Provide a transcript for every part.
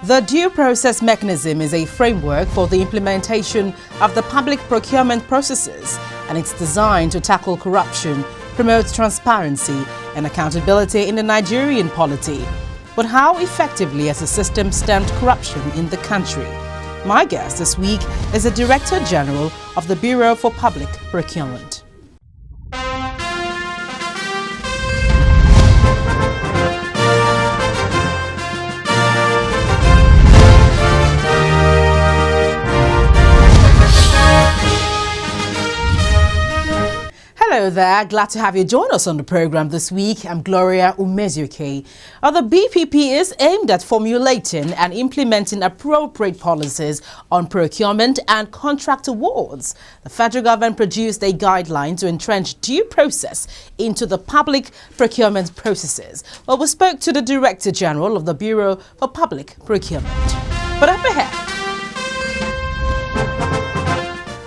The due process mechanism is a framework for the implementation of the public procurement processes, and it's designed to tackle corruption, promote transparency and accountability in the Nigerian polity. But how effectively has the system stamped corruption in the country? My guest this week is the Director General of the Bureau for Public Procurement. Hello there, glad to have you join us on the program this week. I'm Gloria Umezuke. The BPP is aimed at formulating and implementing appropriate policies on procurement and contract awards. The federal government produced a guideline to entrench due process into the public procurement processes. Well, we spoke to the Director General of the Bureau for Public Procurement. But up ahead,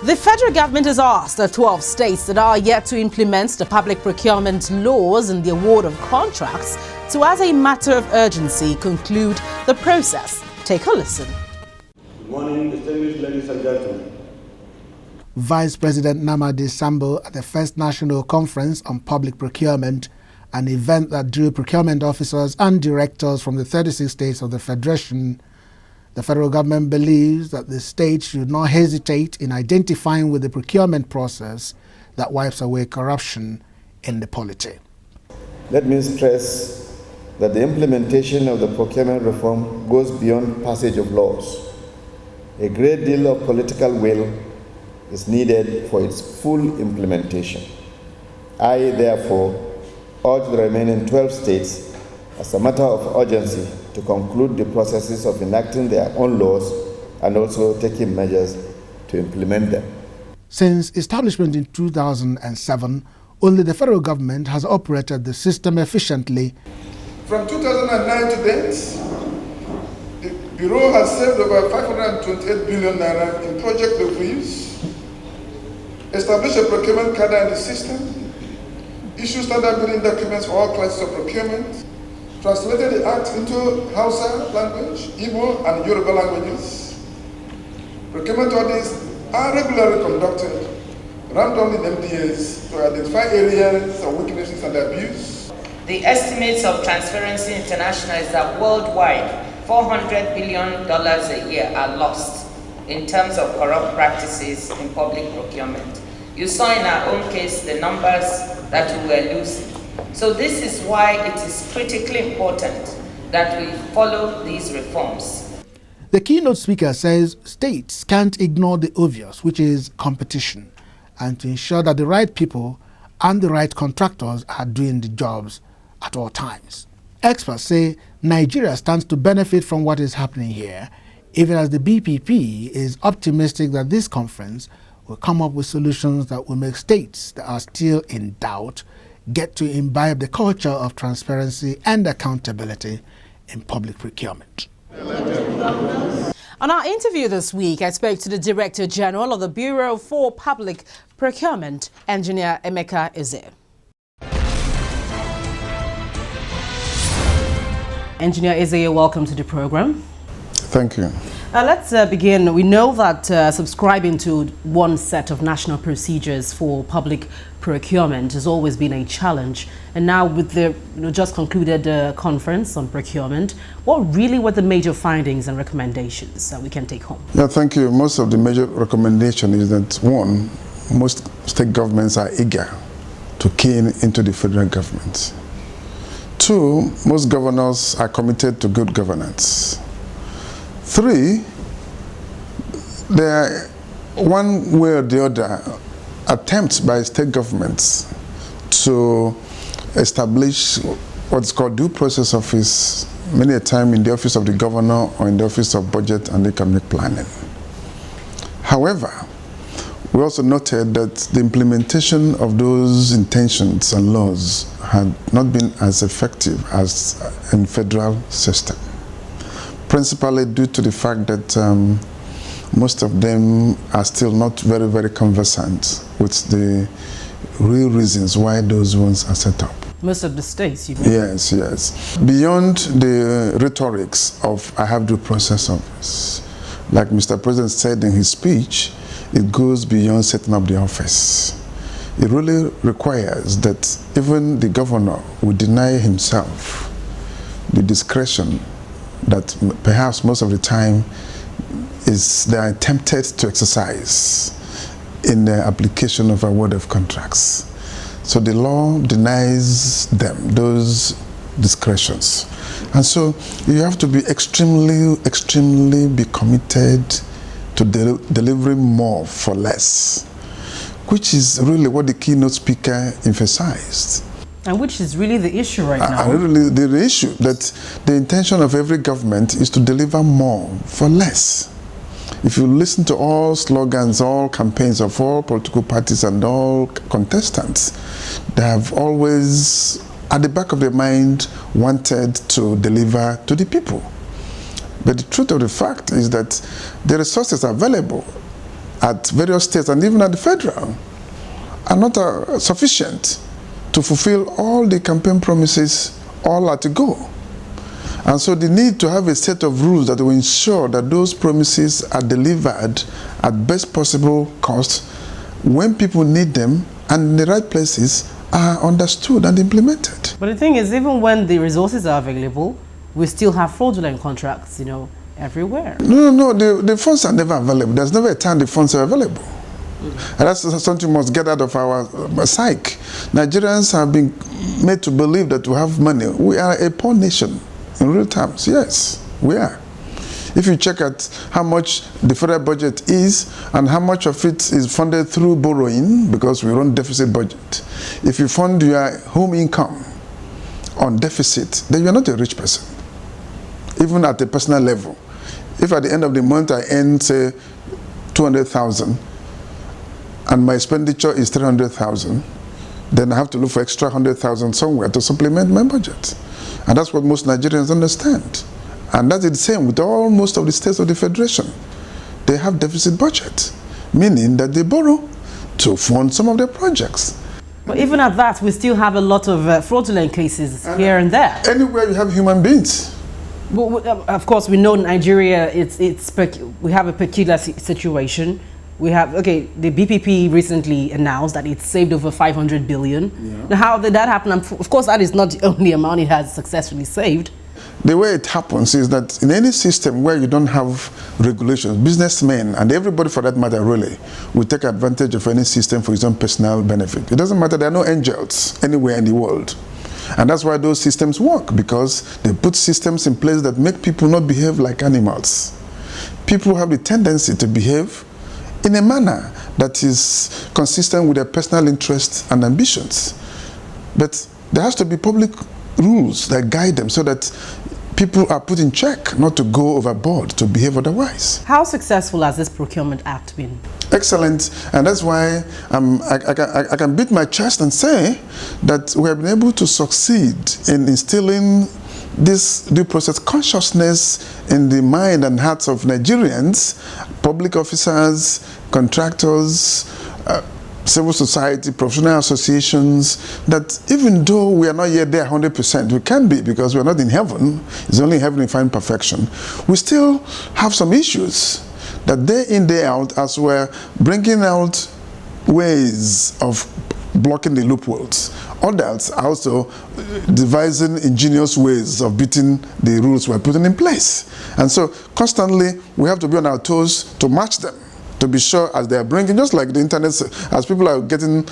the federal government has asked the 12 states that are yet to implement the public procurement laws and the award of contracts to, as a matter of urgency, conclude the process. Take a listen. Good morning, distinguished ladies and gentlemen. Vice President Namadi Sambo at the First National Conference on Public Procurement, an event that drew procurement officers and directors from the 36 states of the Federation. The federal government believes that the states should not hesitate in identifying with the procurement process that wipes away corruption in the polity. Let me stress that the implementation of the procurement reform goes beyond passage of laws. A great deal of political will is needed for its full implementation. I, therefore, urge the remaining 12 states, as a matter of urgency, to conclude the processes of enacting their own laws and also taking measures to implement them. Since establishment in 2007, only the federal government has operated the system efficiently. From 2009 to date, the Bureau has saved over 528 billion naira in project reviews, established a procurement cadre in the system, issued standard bidding documents for all classes of procurement, translated the Act into Hausa language, Igbo and Yoruba languages. Procurement audits are regularly conducted, randomly in MDAs, to identify areas of weaknesses and abuse. The estimates of Transparency International is that worldwide, $400 billion a year are lost in terms of corrupt practices in public procurement. You saw in our own case the numbers that we were losing. So this is why it is critically important that we follow these reforms. The keynote speaker says states can't ignore the obvious, which is competition, and to ensure that the right people and the right contractors are doing the jobs at all times. Experts say Nigeria stands to benefit from what is happening here, even as the BPP is optimistic that this conference will come up with solutions that will make states that are still in doubt get to imbibe the culture of transparency and accountability in public procurement. On our interview this week, I spoke to the Director General of the Bureau for Public Procurement, Engineer Emeka Eze. Engineer Eze, welcome to the program. Thank you. Let's begin. We know that subscribing to one set of national procedures for public procurement has always been a challenge. And now with the just concluded conference on procurement, what really were the major findings and recommendations that we can take home? Yeah, thank you. Most of the major recommendation is that, one, most state governments are eager to key into the federal government. Two, most governors are committed to good governance. Three, there are one way or the other attempts by state governments to establish what's called due process office, many a time in the office of the governor or in the office of budget and economic planning. However, we also noted that the implementation of those intentions and laws had not been as effective as in federal system, principally due to the fact that most of them are still not very conversant with the real reasons why those ones are set up. Most of the states, you mean? Yes, yes. Beyond the rhetorics of I have due process office, like Mr. President said in his speech, it goes beyond setting up the office. It really requires that even the governor would deny himself the discretion that perhaps most of the time is they are tempted to exercise in the application of award of contracts. So the law denies them those discretions. And so you have to be extremely be committed to delivering more for less, which is really what the keynote speaker emphasized. And which is really the issue right now. Really the issue that the intention of every government is to deliver more for less. If you listen to all slogans, all campaigns of all political parties and all contestants, they have always, at the back of their mind, wanted to deliver to the people. But the truth of the fact is that the resources available at various states and even at the federal are not sufficient to fulfill all the campaign promises all at a go. And so the need to have a set of rules that will ensure that those promises are delivered at best possible cost when people need them and in the right places are understood and implemented. But the thing is, even when the resources are available, we still have fraudulent contracts, you know, everywhere. No, the funds are never available. There's never a time the funds are available. And that's something we must get out of our psyche. Nigerians have been made to believe that we have money. We are a poor nation in real terms. Yes, we are. If you check at how much the federal budget is and how much of it is funded through borrowing, because we run deficit budget. If you fund your home income on deficit, then you're not a rich person, even at a personal level. If at the end of the month I earn, say, 200,000, and my expenditure is 300,000, then I have to look for extra 100,000 somewhere to supplement my budget. And that's what most Nigerians understand. And that is the same with most of the states of the Federation. They have deficit budget, meaning that they borrow to fund some of their projects. But even at that, we still have a lot of fraudulent cases here and there. Anywhere you have human beings. Well, of course, we know Nigeria, we have a peculiar situation. We have, the BPP recently announced that it saved over 500 billion. Yeah. Now, how did that happen? Of course, that is not the only amount it has successfully saved. The way it happens is that in any system where you don't have regulations, businessmen and everybody for that matter really will take advantage of any system for his own personal benefit. It doesn't matter, there are no angels anywhere in the world. And that's why those systems work, because they put systems in place that make people not behave like animals. People have the tendency to behave in a manner that is consistent with their personal interests and ambitions. But there has to be public rules that guide them so that people are put in check not to go overboard, to behave otherwise. How successful has this Procurement Act been? Excellent, and that's why I can beat my chest and say that we have been able to succeed in instilling this due process consciousness in the mind and hearts of Nigerians, public officers, contractors, civil society, professional associations, that even though we are not yet there 100%, we can be because we are not in heaven, it's only in heaven we find perfection, we still have some issues that day in, day out, as we're bringing out ways of blocking the loopholes. Others are also devising ingenious ways of beating the rules we're putting in place. And so constantly we have to be on our toes to match them, to be sure as they are bringing, just like the internet, as people are getting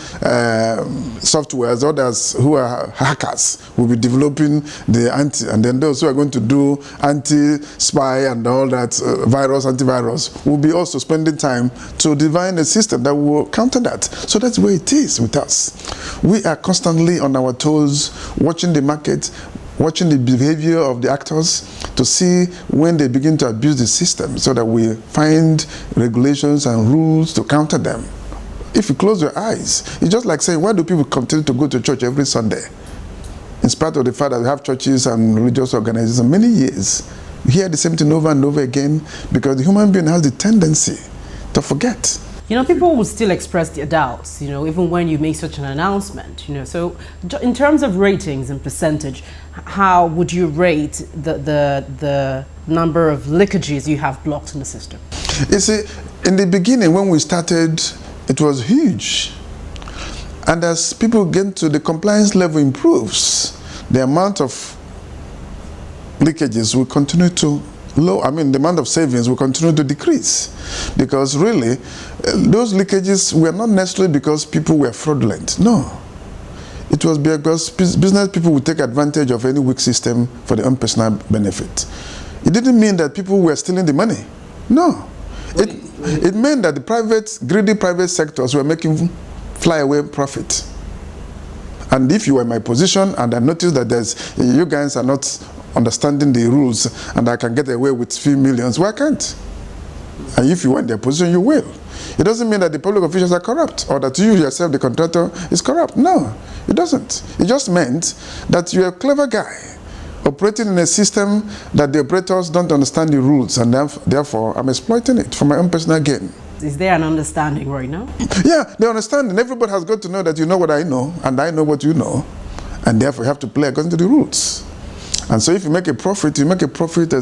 softwares, others who are hackers will be developing the and then those who are going to do anti-spy and all that, antivirus, will be also spending time to divine a system that will counter that. So that's where it is with us. We are constantly on our toes, watching the market, watching the behavior of the actors to see when they begin to abuse the system so that we find regulations and rules to counter them. If you close your eyes, it's just like saying, why do people continue to go to church every Sunday? In spite of the fact that we have churches and religious organizations many years, you hear the same thing over and over again because the human being has the tendency to forget. You know, people will still express their doubts, you know, even when you make such an announcement, you know. So in terms of ratings and percentage, how would you rate the number of leakages you have blocked in the system? You see, in the beginning when we started, it was huge. And as people get to the compliance level improves, the amount of leakages will continue to the amount of savings will continue to decrease, because really those leakages were not necessarily because people were fraudulent. No, it was because business people would take advantage of any weak system for their own personal benefit. It didn't mean that people were stealing the money. No, it meant that the greedy private sectors were making flyaway profit. And if you were in my position and I noticed that you guys are not understanding the rules and I can get away with few millions, why can't? And if you want their position, you will. It doesn't mean that the public officials are corrupt or that you yourself, the contractor, is corrupt. No, it doesn't. It just meant that you're a clever guy operating in a system that the operators don't understand the rules, and therefore I'm exploiting it for my own personal gain. Is there an understanding right now? Yeah, the understanding. Everybody has got to know that you know what I know and I know what you know, and therefore you have to play according to the rules. And so if you make a profit, you make a profit as